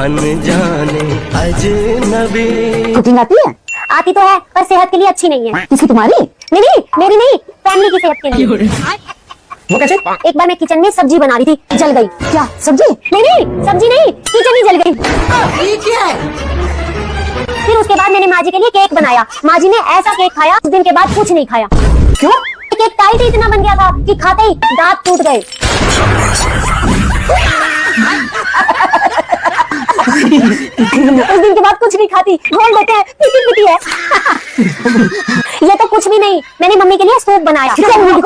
अनजाने अजनबी। कुकिंग आती है? आती तो है पर सेहत के लिए अच्छी नहीं है। किसी तुम्हारी? नहीं, मेरी नहीं, फैमिली की सेहत के लिए। वो कैसे? एक बार मैं किचन में सब्जी बना रही थी, जल गई। क्या सब्जी? नहीं, सब्जी नहीं, किचन ही जल गई। ये क्या है? फिर उसके बाद मैंने माँ जी के लिए केक बनाया। माँ जी ने ऐसा केक खाया, उस दिन के बाद कुछ नहीं खाया। क्यों? केक टाइट ही इतना बन गया था कि खाते ही दांत टूट गए। उस दिन के बाद कुछ नहीं खाती, बोल देते हैं पीटी पीटी है। ये तो कुछ भी नहीं, मैंने मम्मी के लिए सूप बनाया। मम्मी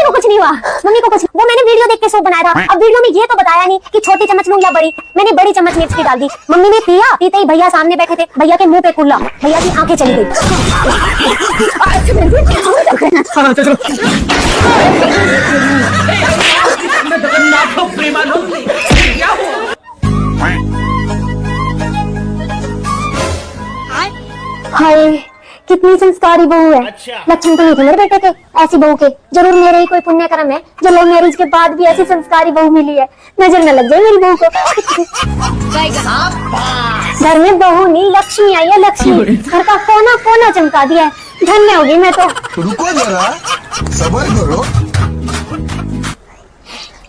को कुछ नहीं हुआ, वो मैंने वीडियो देख के सूप बनाया था। अब वीडियो में ये तो बताया नहीं कि छोटी चम्मच लूं या बड़ी। मैंने बड़ी चम्मच मिर्च की डाल दी। मम्मी ने पिया, पीते ही भैया सामने बैठे थे, भैया के मुंह पे कुल्ला, भैया की आंखें चली गई। चलो हाय कितनी संस्कारी बहू है। लक्षण तो नहीं थे मेरे बेटे के ऐसी बहू के। जरूर मेरे ही कोई पुण्य कर्म है जो लव मैरिज के बाद भी ऐसी संस्कारी बहू मिली है। नजर न लग जाए मेरी बहू को। घर में बहू नहीं लक्ष्मी आई है, लक्ष्मी। घर का कोना कोना चमका दिया है। धन्य होगी मैं तो। रुको जरा, सब्र करो।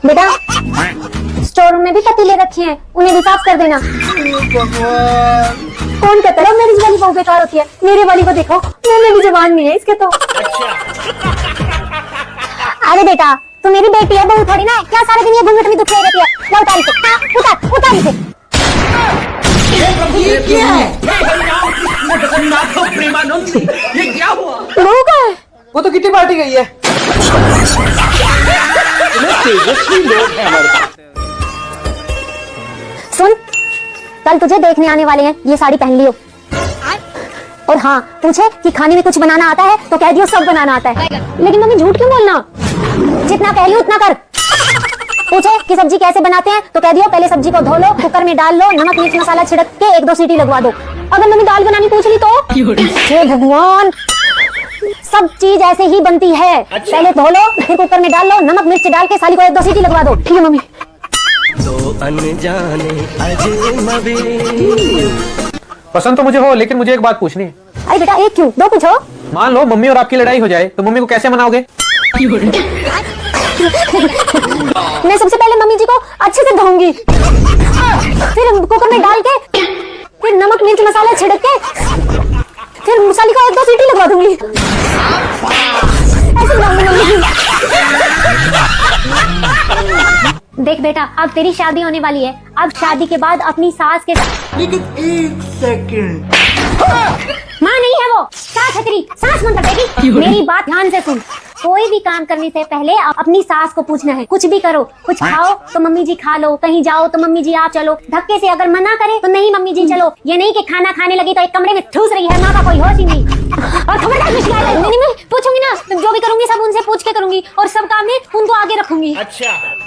बेटा स्टोर रूम में भी पतीले रखे हैं, उन्हें भी साफ कर देना। कौन कहता है मेरी वाली बहू बेकार होती है? मेरे वाली को देखो, मुंह में भी जबान नहीं है इसके तो। अरे बेटा तू मेरी बेटी है, बहू थोड़ी ना है। क्या सारे दिन ये घूंघट में दुखी रहती है? ला उतार इसे, उतार इसे। ये क्या है? ये क्या हुआ? बहू का है? वो तो कितनी पार्टी गई है। तेजस्वी लोग हैं हमारे पास। सुन, कल तुझे देखने आने वाले हैं, ये साड़ी पहन लियो। और हाँ, पूछे कि खाने में कुछ बनाना आता है तो कह दियो सब बनाना आता है। लेकिन मम्मी झूठ क्यों बोलना? जितना कह लियो उतना कर। पूछे कि सब्जी कैसे बनाते हैं तो कह दियो पहले सब्जी को धो लो, कुकर में डाल लो, नमक मिर्च मसाला छिड़क के 1-2 सीटी लगवा दो। अगर मम्मी दाल बनानी पूछ ली तो हे भगवान, सब चीज ऐसे ही बनती है। पहले धो लो, फिर कुकर में डाल लो, नमक मिर्च डाल के साली को 1-2 सीटी लगवा दो। ठीक है मम्मी। अनजाने अजनबी। पसंद तो मुझे हो, लेकिन मुझे एक बात पूछनी है। अरे बेटा एक क्यों, 2 पूछो। मान लो मम्मी और आपकी लड़ाई हो जाए तो मम्मी को कैसे मनाओगे? मैं सबसे पहले मम्मी जी को अच्छे से धोऊंगी, फिर कुकर में डाल के, फिर नमक मिर्च मसाला छिड़क के, फिर मसाले को 1-2 सीटी लगवा दूंगी। ऐसे बनाऊंगी मम्मी। देख बेटा अब तेरी शादी होने वाली है। अब शादी के बाद अपनी सास के साथ। लेकिन 1 सेकंड। माँ नहीं है वो, सास है तेरी, सास मन बेटी। मेरी बात ध्यान से सुन। कोई भी काम करने से पहले अपनी सास को पूछना है। कुछ भी करो, कुछ खाओ तो मम्मी जी खा लो, कहीं जाओ तो मम्मी जी आप चलो। धक्के से अगर मना करे तो नहीं मम्मी जी चलो। ये नहीं कि खाना खाने लगी तो एक कमरे में ठूस रही है, माँ का कोई होश ही नहीं। और खबरदार नहीं, मैं पूछूंगी ना, जो भी करूंगी सब उनसे पूछ के करूंगी और सब काम में उनको आगे रखूंगी।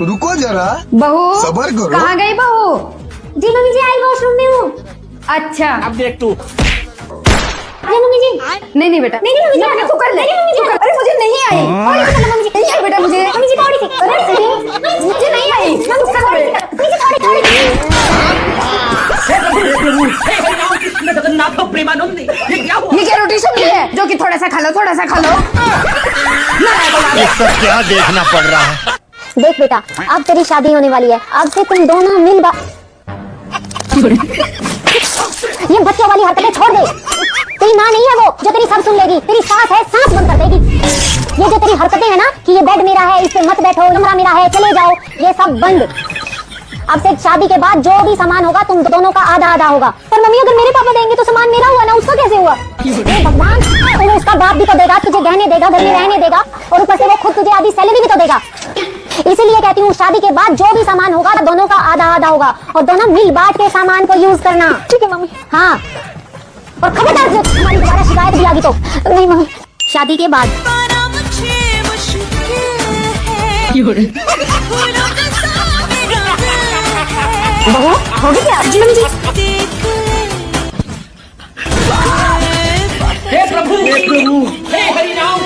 रुको जरा, बहू सब्र करो। कहाँ गई बहू? जी मम्मी जी आई वॉशरूम में हूँ। अच्छा अब देख तू। अरे मम्मी जी नहीं बेटा, नहीं मम्मी जी, तू कर ले। अरे मुझे नहीं आई, मम्मी जी नहीं आई बेटा मुझे। मम्मी जी थोड़ी सी, मुझे नहीं आई। ये क्या रोटी सब्जी है जो कि थोड़ा सा खा लो, थोड़ा सा खा लो। ये सब क्या देखना पड़ रहा है? देख बेटा अब तेरी शादी होने वाली है। अब से तुम दोनों मिल ये बच्चों वाली हरकतें छोड़ दे। तेरी माँ नहीं है वो जो तेरी सब सुन लेगी। तेरी सास है, सांस बंद कर देगी। ये जो तेरी हरकतें है ना कि ये बेड मेरा है, इस पे मत बैठो, कमरा मेरा है, चले जाओ, ये सब बंद। अब से शादी के बाद जो भी सामान होगा तुम दोनों का आधा आधा होगा। पर मम्मी अगर मेरे पापा देंगे तो सामान मेरा हुआ ना, उसका कैसे हुआ? भगवान, तो उसका बाप भी तो देगा, तुझे गहने देगा, घर में रहने देगा और ऊपर से वो खुद तुझे आधी सैलरी भी तो देगा। इसीलिए कहती हूँ शादी के बाद जो भी सामान होगा दोनों का आधा आधा होगा और दोनों मिल बांट के सामान को यूज करना। ठीक है मम्मी। हाँ और खबरदार तुम्हारी दोबारा शिकायत भी आ गई तो नहीं मम्मी। शादी के बाद बहू होगी क्या? जी मम्मी जी। हे प्रभु, हे हरि राम।